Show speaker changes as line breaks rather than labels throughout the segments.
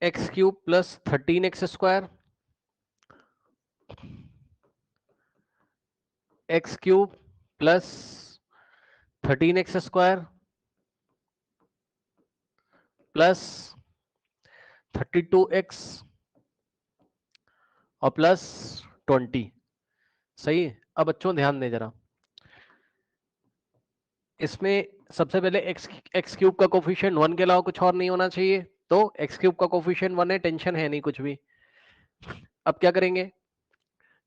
X cube plus 13x square, x cube plus 13x square plus 32x और plus 20। सही है। अब बच्चों ध्यान दें जरा, इसमें सबसे पहले एक्स क्यूब का कोफिशिएंट 1 के अलावा कुछ और नहीं होना चाहिए, तो एक्स क्यूब का कोफिशिएंट 1 है, टेंशन है नहीं कुछ भी। अब क्या करेंगे,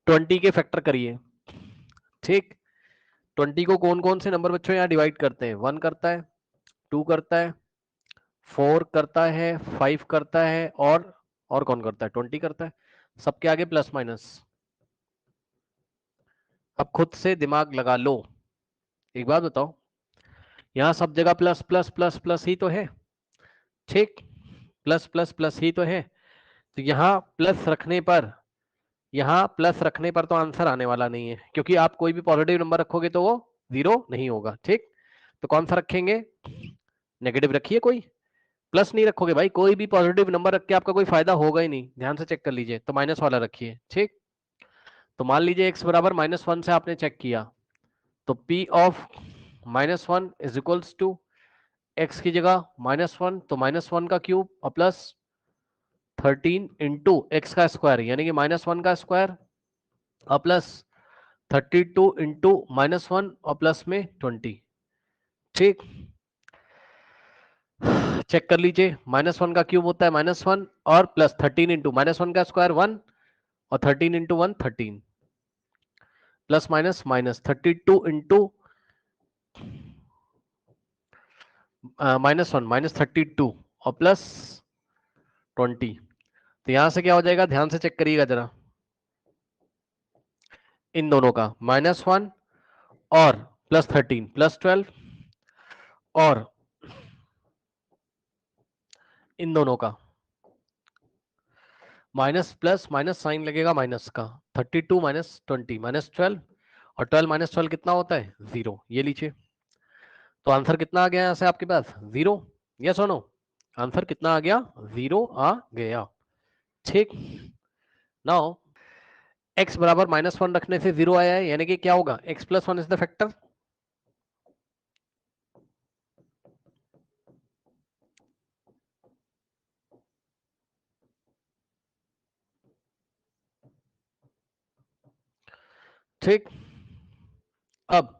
20 के फैक्टर करिए। ठीक, 20 को कौन कौन से नंबर बच्चों यहाँ डिवाइड करते हैं? 1 करता है, 2 करता है, 4 करता है, 5 करता है, और कौन करता है? 20 करता है। सबके आगे प्लस माइनस। अब खुद से दिमाग लगा लो, एक बात बताओ, यहाँ सब जगह प्लस प्लस प्लस प्लस ही तो है। ठीक, प्लस प्लस प्लस ही तो है, तो यहाँ प्लस रखने पर, यहाँ प्लस रखने पर तो आंसर आने वाला नहीं है, क्योंकि आप कोई भी पॉजिटिव नंबर रखोगे तो वो 0 नहीं होगा। ठीक, तो कौन सा रखेंगे? नेगेटिव रखिए, कोई प्लस नहीं रखोगे भाई, कोई भी पॉजिटिव नंबर रख के आपका कोई फायदा होगा ही नहीं, ध्यान से चेक कर लीजिए। तो माइनस वाला रखिए। ठीक, तो मान लीजिए x बराबर -1 से आपने चेक किया, तो p of -1 is equals to x की जगह -1, तो -1 का क्यूब और प्लस 13 इंटू एक्स का स्क्वायर, यानी कि -1 का स्क्वायर और प्लस 32 इंटू -1 और प्लस में 20। ठीक, चेक कर लीजिए, -1 का क्यूब होता है -1 और प्लस 13 इंटू -1 का स्क्वायर 1 और 13 into 1 13, plus minus minus 32 into -1 -32 और प्लस 20। तो यहां से क्या हो जाएगा, ध्यान से चेक करिएगा जरा, इन दोनों का -1 और प्लस 13 प्लस 12, और इन दोनों का माइनस प्लस माइनस साइन लगेगा माइनस का, 32 माइनस 20 -12, और 12 -12 कितना होता है? 0। ये लीजिए, तो आंसर कितना आ गया यहाँ से आपके पास? 0। यस और नो? आंसर कितना आ गया? 0 आ गया। ठीक, नाउ x बराबर -1 रखने से 0 आया है, यानी कि क्या होगा? x plus 1 is the factor. ठीक, अब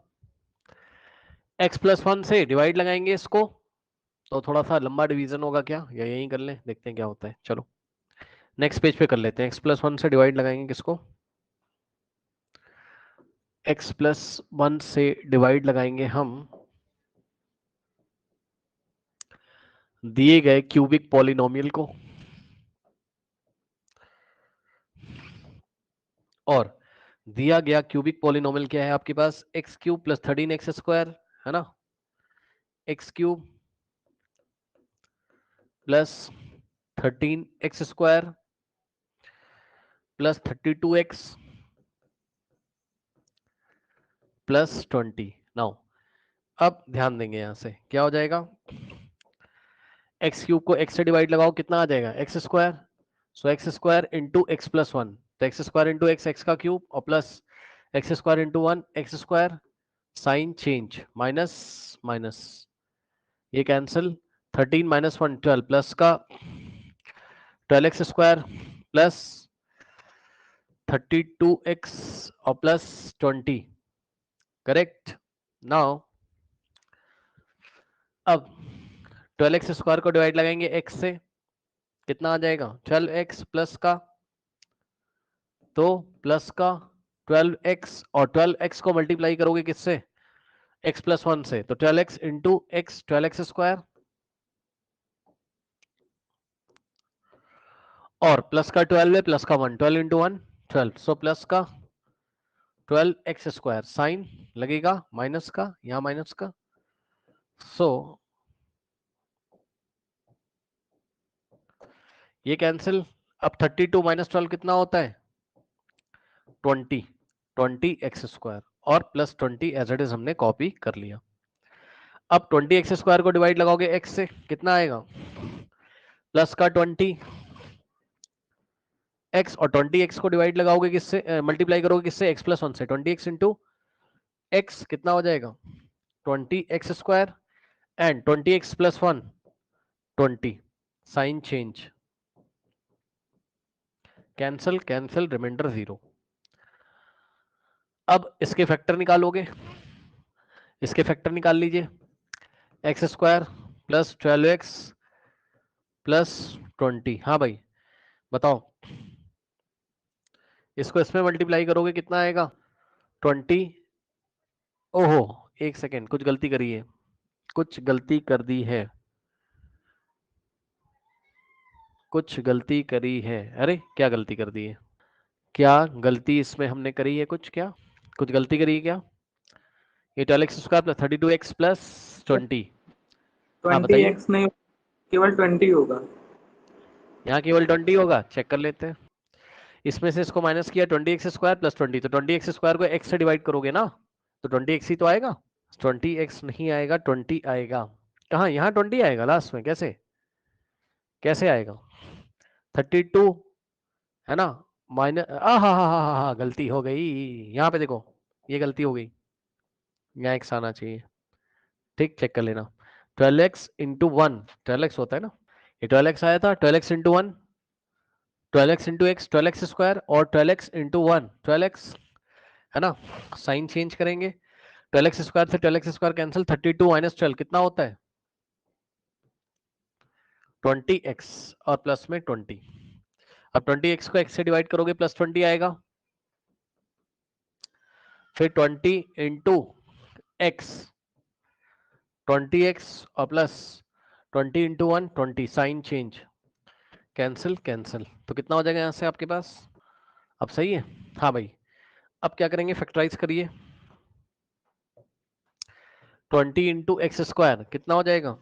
x प्लस 1 से डिवाइड लगाएंगे इसको, तो थोड़ा सा लंबा डिवीजन होगा क्या, या यहीं कर लें, देखते हैं क्या होता है। चलो नेक्स्ट पेज पे कर लेते हैं। x प्लस 1 से डिवाइड लगाएंगे किसको? x प्लस 1 से डिवाइड लगाएंगे हम दिए गए क्यूबिक पॉलिनोमियल को, और दिया गया क्यूबिक पॉलिनोमियल क्या है आपके पास? X cube plus 13x square, है ना, x cube plus 13x square plus 32x plus 20। Now अब ध्यान देंगे, यहां से क्या हो जाएगा, एक्स क्यूब को एक्स से डिवाइड लगाओ, कितना आ जाएगा? X square, so x square into x plus 1, तो x square into x, x का क्यूब, और plus x square into 1 x square, sign change, minus minus, ये कैंसिल, 13 माइनस 1 12 प्लस का 12x स्क्वायर प्लस 32x और plus 20। Correct. Now अब 12x square को divide लगाएंगे x से, कितना आ जाएगा? 12x प्लस का, तो प्लस का 12x, और 12x को मल्टीप्लाई करोगे किससे? x प्लस 1 से, तो 12x into x, 12x square, और प्लस का 12 है, प्लस का 1, 12 इंटू 1 12, सो प्लस का 12x स्क्वायर, साइन लगेगा माइनस का, यहां माइनस का, सो ये कैंसिल। अब 32 माइनस 12 कितना होता है? 20, 20x स्क्वायर, और प्लस 20 एज इट इज हमने कॉपी कर लिया। अब 20x स्क्वायर को डिवाइड लगाओगे x से, कितना आएगा? प्लस का 20 x और 20x को डिवाइड लगाओगे किससे, मल्टीप्लाई करोगे किससे, x प्लस 1 से। 20x इंटू x कितना हो जाएगा 20x square and 20x plus 1 20, sign change, cancel cancel, remainder 0। अब इसके फैक्टर निकालोगे, इसके फैक्टर निकाल लीजिए, x square plus 12x plus 20। हाँ भाई बताओ, इसको इसमें मल्टीप्लाई करोगे कितना आएगा 20। ओहो एक सेकेंड, कुछ गलती करी है, कुछ गलती कर दी है, कुछ गलती करी है। अरे क्या गलती कर दी है, क्या गलती इसमें हमने करी है, कुछ क्या कुछ गलती करी है क्या। ये 12x square plus 32x plus 20। हाँ बताइए,
20x नहीं, केवल 20 होगा।
यहाँ केवल 20 होगा, चेक कर लेते हैं। इसमें से इसको माइनस किया 20x स्क्वायर प्लस 20, तो 20x स्क्वायर को x से डिवाइड करोगे ना, तो 20x ही तो आएगा। 20x नहीं आएगा, 20 आएगा। कहाँ, यहाँ 20 आएगा लास्ट में, कैसे कैसे आएगा 32 है ना, माइनस हाँ हाँ हाँ हाँ हाँ, गलती हो गई, यहाँ पे देखो ये गलती हो गई, यहाँ x आना चाहिए, ठीक चेक कर लेना। 12x इंटू 1, 12x होता है ना, ये 12x आया था, 12x into 1 12x into x 12x square और 12x इंटू 1 12x है ना, साइन चेंज करेंगे, 12x स्क्वायर से 12x स्क्वायर कैंसिल, 32 माइनस 12 कितना होता है 20x और प्लस में 20। अब 20x को x से डिवाइड करोगे प्लस 20 आएगा, फिर 20 इंटू एक्स 20x और plus 20 into 1 20, sign change, cancel cancel, तो कितना हो जाएगा यहां से आपके पास, अब सही है। हाँ भाई अब क्या करेंगे, फैक्टराइज करिए, 20 इंटू एक्स स्क्वायर कितना हो जाएगा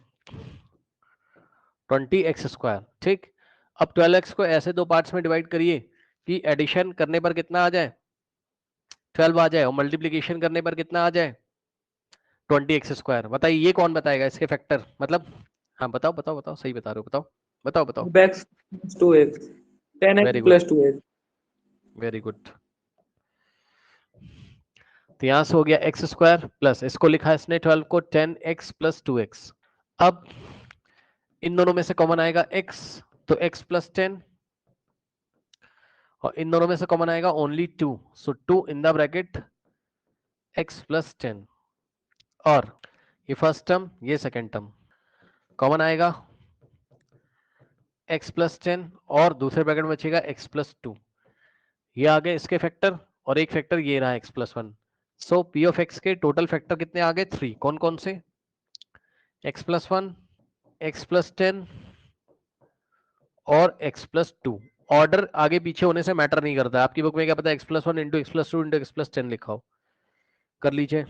20x स्क्वायर, ठीक। अब 12x को ऐसे दो पार्ट्स में डिवाइड करिए कि एडिशन करने पर कितना आ जाए 12 आ जाए और मल्टीप्लीकेशन करने पर कितना आ जाए 20x स्क्वायर। बताइए ये कौन बताएगा इसके फैक्टर, मतलब हाँ बताओ बताओ बताओ, सही बता रहे हो, बताओ बताओ बताओ।
x plus 2x, 10x
very good
plus 2x।
Very good, तो यहां से हो गया एक्स स्क्वायर प्लस, इसको लिखा इसने 12 को 10x प्लस 2x। अब इन दोनों में से कॉमन आएगा x, तो x प्लस 10, और इन दोनों में से कॉमन आएगा only 2, so 2 in the bracket x plus 10, और ये फर्स्ट टर्म ये सेकेंड टर्म कॉमन आएगा x प्लस 10 और दूसरे ब्रैकेट में बचेगा x प्लस 2, ये आ गए इसके फैक्टर, और एक फैक्टर ये रहा x plus 1। So p of x के टोटल फैक्टर कितने आ गए 3, कौन कौन से, x प्लस 1 x प्लस 10 और x प्लस 2। ऑर्डर आगे पीछे होने से मैटर नहीं करता, आपकी बुक में क्या पता x plus 1 into x plus 2 into x plus 10 लिखा हो, कर लीजिए।